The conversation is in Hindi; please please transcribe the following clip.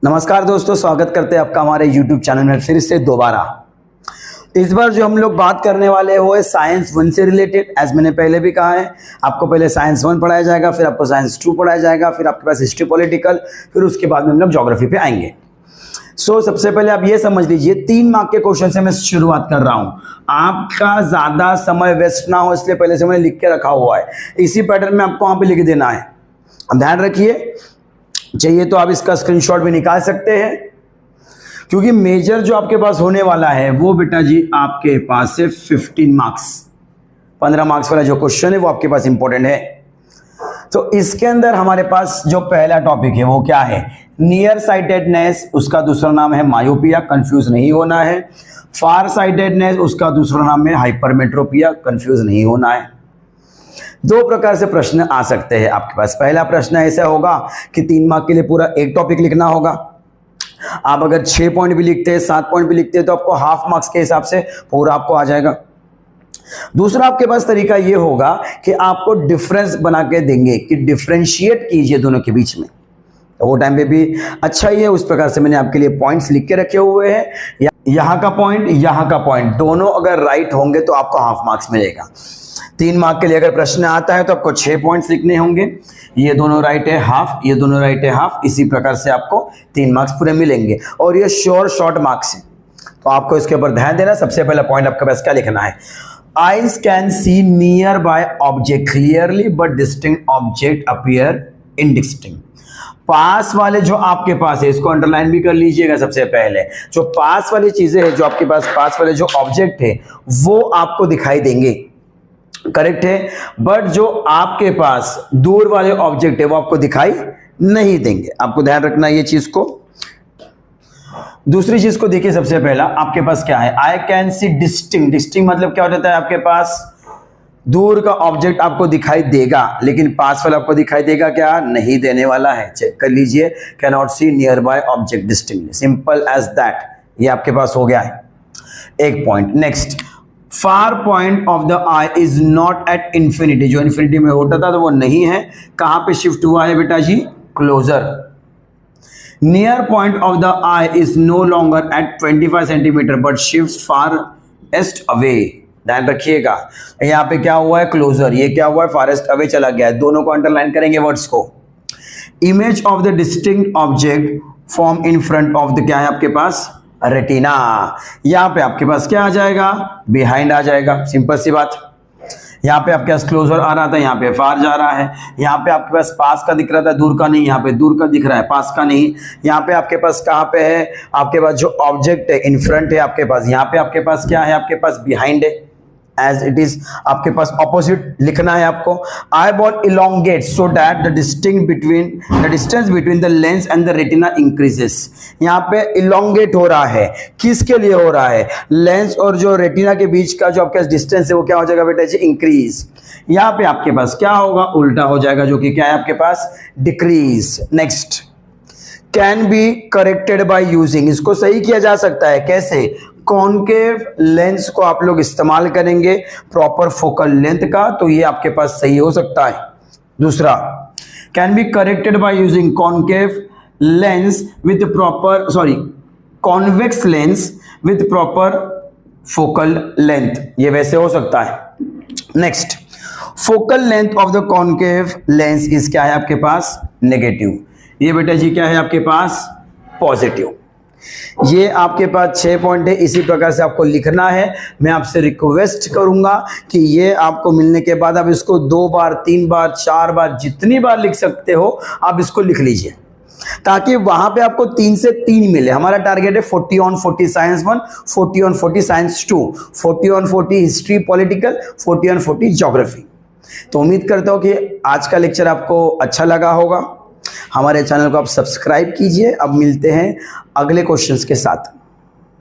नमस्कार दोस्तों, स्वागत करते हैं आपका हमारे YouTube चैनल में फिर से दोबारा। इस बार जो हम लोग बात करने वाले हैं वो है साइंस 1 से रिलेटेड। एज मैंने पहले भी कहा है, आपको पहले साइंस 1 पढ़ाया जाएगा, फिर आपको साइंस 2 पढ़ाया जाएगा, फिर आपके पास हिस्ट्री पॉलिटिकल, फिर उसके बाद में हम लोग ज्योग्राफी पे आएंगे। सबसे पहले आप ये समझ लीजिए, 3 मार्क के क्वेश्चन से मैं शुरुआत कर रहा हूँ। आपका ज्यादा समय वेस्ट ना हो इसलिए पहले से मैंने लिख के रखा हुआ है, इसी पैटर्न में आपको वहां पे लिख देना है। अब ध्यान रखिए, चाहिए तो आप इसका स्क्रीनशॉट भी निकाल सकते हैं, क्योंकि मेजर जो आपके पास होने वाला है वो बेटा जी आपके पास से 15 मार्क्स 15 मार्क्स वाला जो क्वेश्चन है वो आपके पास इंपॉर्टेंट है। तो इसके अंदर हमारे पास जो पहला टॉपिक है वो क्या है? नियर साइटेडनेस, उसका दूसरा नाम है मायोपिया, कंफ्यूज नहीं होना है। फार साइटेडनेस, उसका दूसरा नाम है हाइपरमेट्रोपिया, कंफ्यूज नहीं होना है। 2 प्रकार से प्रश्न आ सकते हैं आपके पास। पहला प्रश्न ऐसा होगा कि 3 मार्क के लिए पूरा एक टॉपिक लिखना होगा। आप अगर 6 पॉइंट भी लिखते हैं, 7 पॉइंट भी लिखते हैं, तो आपको हाफ मार्क्स के हिसाब से पूरा आपको आ जाएगा। दूसरा आपके पास तरीका ये होगा कि आपको डिफरेंस बना के देंगे कि डिफरेंशिएट कीजिए दोनों के बीच में, तो वो टाइम पे भी अच्छा ही है। उस प्रकार से मैंने आपके लिए पॉइंट्स लिख के रखे हुए हैं। यहाँ का पॉइंट, यहाँ का पॉइंट, दोनों अगर राइट होंगे तो आपको हाफ मार्क्स मिलेगा। 3 मार्क के लिए अगर प्रश्न आता है तो आपको 6 पॉइंट्स लिखने होंगे। ये दोनों राइट है हाफ, ये दोनों राइट है हाफ, इसी प्रकार से आपको 3 मार्क्स पूरे मिलेंगे। और ये श्योर शॉर्ट मार्क्स है, तो आपको इसके ऊपर ध्यान देना। सबसे पहला पॉइंट आपके पास क्या लिखना है? Eyes can see nearby object clearly but distinct object appear indistinct. पास वाले जो आपके पास है, इसको अंडरलाइन भी कर लीजिएगा। सबसे पहले जो पास वाली चीजें है, जो आपके पास पास वाले जो ऑब्जेक्ट है वो आपको दिखाई देंगे, करेक्ट है। बट जो आपके पास दूर वाले ऑब्जेक्ट है वो आपको दिखाई नहीं देंगे। आपको ध्यान रखना ये चीज को। दूसरी चीज को देखिए, सबसे पहला आपके पास क्या है? I can see distinct. Distinct मतलब क्या हो जाता है? आपके पास दूर का ऑब्जेक्ट आपको दिखाई देगा, लेकिन पास वाला आपको दिखाई देगा क्या? नहीं देने वाला है। चेक कर लीजिए, can not see nearby object distinct, simple as that. ये आपके पास हो गया है एक point. Next, far point of the eye is not at infinity. जो इंफिनिटी में होता था तो वो नहीं है, कहां पे शिफ्ट हुआ है बेटा जी? Closer. Near point of the eye is no longer at 25 centimetre but shift farthest away. ध्यान रखिएगा, यहां पे क्या हुआ है? क्लोजर। ये क्या हुआ है? फारेस्ट अवे चला गया है। दोनों को अंडरलाइन करेंगे वर्ड्स को। Image of the distinct object form in front of the क्या है आपके पास? रेटिना। यहां पे आपके पास क्या आ जाएगा? बिहाइंड आ जाएगा। सिंपल सी बात। यहाँ पे आपके पास क्लोजर आ रहा था, यहाँ पे फार जा रहा है। यहाँ पे आपके पास पास का दिख रहा था, दूर का नहीं। यहाँ पे दूर का दिख रहा है, पास का नहीं। यहाँ पे आपके पास कहाँ पे है? आपके पास जो ऑब्जेक्ट है इन फ्रंट है आपके पास। यहाँ पे आपके पास क्या है? आपके पास बिहाइंड है। एज इट इज आपके पास ऑपोजिट लिखना है आपको। Eye ball elongate so that the distance between the lens and the retina increases. यहाँ पे इलोंगेट हो रहा है, किसके लिए हो रहा है? लेंस और जो रेटिना के बीच का जो आपके डिस्टेंस है वो क्या हो जाएगा बेटा जी? इंक्रीज। यहाँ पे आपके पास क्या होगा? उल्टा हो जाएगा, जो कि क्या है आपके पास? Decrease. Next, can be corrected by using. इसको सही किया जा सकता है। कैसे? कॉनकेव लेंस को आप लोग इस्तेमाल करेंगे प्रॉपर फोकल लेंथ का, तो ये आपके पास सही हो सकता है। दूसरा, can be corrected by using concave lens with proper convex lens with proper focal length. ये वैसे हो सकता है। Next, focal length of the concave lens is क्या है आपके पास? नेगेटिव। ये बेटा जी क्या है आपके पास? पॉजिटिव। ये आपके पास 6 पॉइंट है, इसी प्रकार से आपको लिखना है। मैं आपसे रिक्वेस्ट करूंगा कि ये आपको मिलने के बाद आप इसको 2 बार 3 बार 4 बार जितनी बार लिख सकते हो आप इसको लिख लीजिए, ताकि वहां पे आपको 3 से 3 मिले। हमारा टारगेट है 40 on 40 science 1, 40 on 40 science 2, 40 on 40 history political, 40 on 40 geography. तो उम्मीद करता हूं कि आज का लेक्चर आपको अच्छा लगा होगा। हमारे चैनल को आप सब्सक्राइब कीजिए। अब मिलते हैं अगले क्वेश्चंस के साथ।